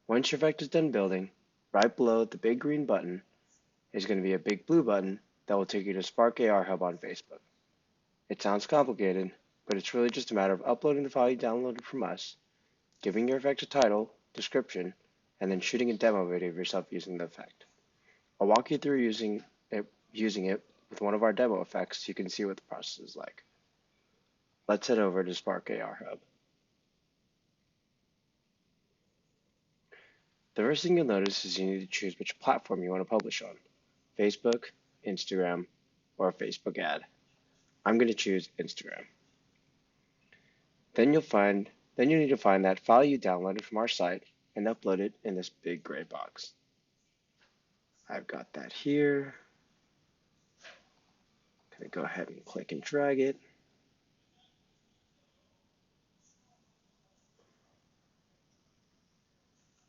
Once your effect is done building, right below the big green button is going to be a big blue button that will take you to Spark AR Hub on Facebook. It sounds complicated, but it's really just a matter of uploading the file you downloaded from us, giving your effect a title, description, and then shooting a demo video of yourself using the effect. I'll walk you through using it with one of our demo effects so you can see what the process is like. Let's head over to Spark AR Hub. The first thing you'll notice is you need to choose which platform you want to publish on, Facebook, Instagram, or a Facebook ad. I'm going to choose Instagram. Then you need to find that file you downloaded from our site and upload it in this big gray box. I've got that here. I'm going to go ahead and click and drag it.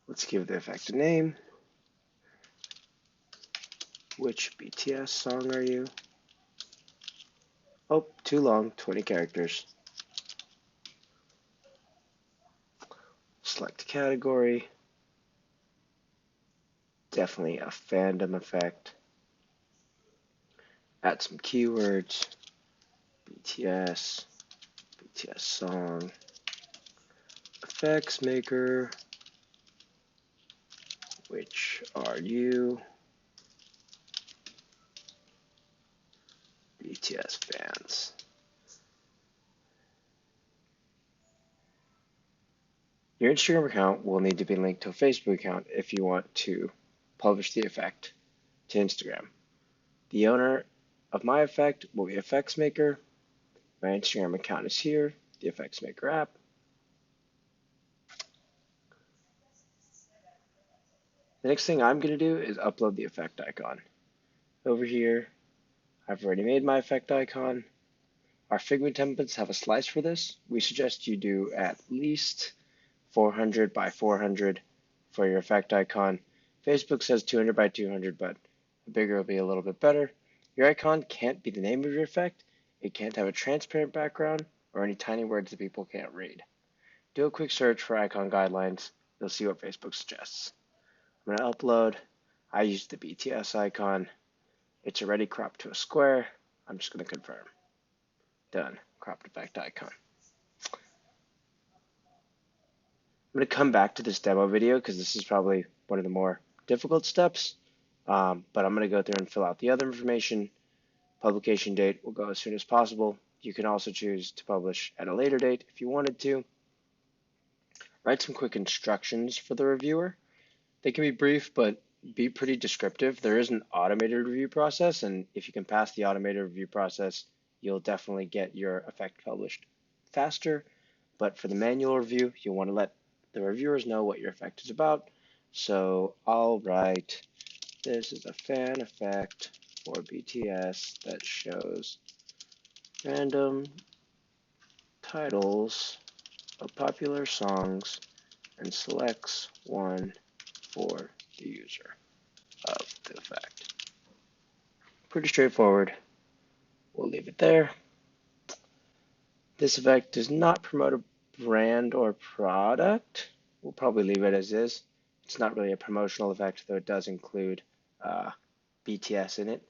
Let's give the effect a name. Which BTS song are you? Oh, too long, 20 characters. Select category. Definitely a fandom effect. Add some keywords. BTS, BTS song, effects maker, which are you? BTS fans. Your Instagram account will need to be linked to a Facebook account if you want to publish the effect to Instagram. The owner of my effect will be Effects Maker. My Instagram account is here, the Effects Maker app. The next thing I'm going to do is upload the effect icon. Over here, I've already made my effect icon. Our Figma templates have a slice for this. We suggest you do at least 400 by 400 for your effect icon. Facebook says 200 by 200, but bigger will be a little bit better. Your icon can't be the name of your effect. It can't have a transparent background or any tiny words that people can't read. Do a quick search for icon guidelines. You'll see what Facebook suggests. I'm going to upload. I used the BTS icon. It's already cropped to a square. I'm just going to confirm. Done. Cropped effect icon. I'm going to come back to this demo video because this is probably one of the more difficult steps. But I'm going to go through and fill out the other information. Publication date will go as soon as possible. You can also choose to publish at a later date if you wanted to. Write some quick instructions for the reviewer. They can be brief, but be pretty descriptive. There is an automated review process, and if you can pass the automated review process, you'll definitely get your effect published faster. But for the manual review, you'll want to let the reviewers know what your effect is about. So I'll write, this is a fan effect for BTS that shows random titles of popular songs and selects one for the user of the effect. Pretty straightforward. We'll leave it there. This effect does not promote a brand or product. We'll probably leave it as is. It's not really a promotional effect, though it does include BTS in it.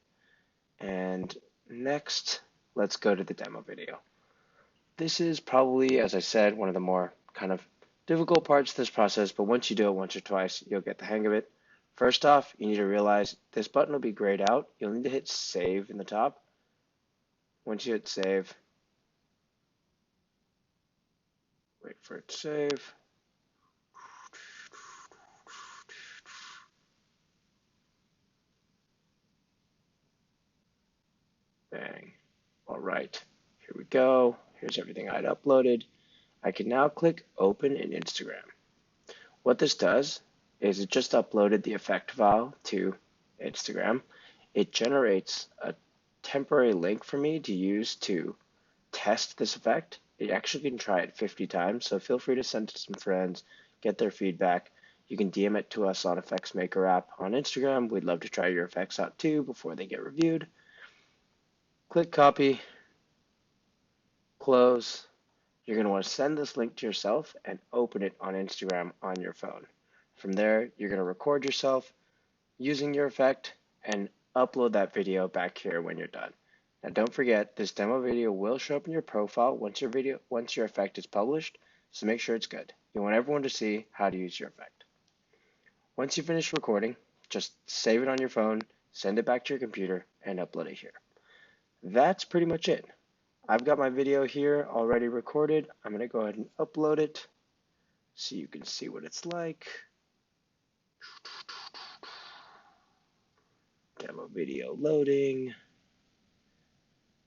And next, let's go to the demo video. This is probably, as I said, one of the more kind of difficult parts of this process, but once you do it once or twice, you'll get the hang of it. First off, you need to realize this button will be grayed out. You'll need to hit save in the top. Once you hit save, wait for it to save. Bang. All right, here we go. Here's everything I'd uploaded. I can now click open in Instagram. What this does is it just uploaded the effect file to Instagram. It generates a temporary link for me to use to test this effect. You actually can try it 50 times, so feel free to send it to some friends, get their feedback. You can DM it to us on Effects Maker app on Instagram. We'd love to try your effects out too before they get reviewed. Click copy, close. You're going to want to send this link to yourself and open it on Instagram on your phone. From there, you're going to record yourself using your effect and upload that video back here when you're done. Now don't forget, this demo video will show up in your profile once your effect is published, so make sure it's good. You want everyone to see how to use your effect. Once you finish recording, just save it on your phone, send it back to your computer, and upload it here. That's pretty much it. I've got my video here already recorded. I'm going to go ahead and upload it so you can see what it's like. Demo video loading.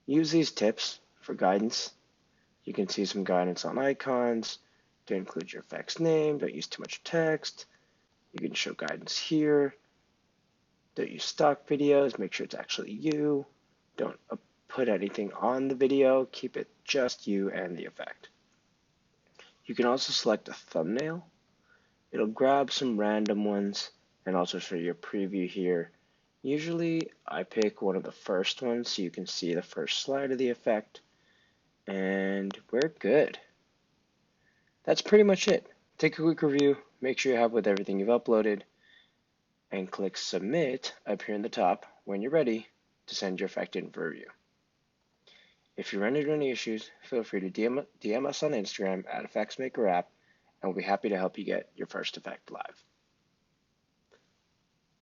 Use these tips for guidance. You can see some guidance on icons. To include your effect's name. Don't use too much text. You can show guidance here. Don't use stock videos. Make sure it's actually you. Don't put anything on the video. Keep it just you and the effect. You can also select a thumbnail. It'll grab some random ones and also show your preview here. Usually I pick one of the first ones so you can see the first slide of the effect. And we're good. That's pretty much it. Take a quick review, make sure you have with everything you've uploaded, and click Submit up here in the top when you're ready to send your effect in for review. If you run into any issues, feel free to DM us on Instagram at EffectsMakerApp, and we'll be happy to help you get your first effect live.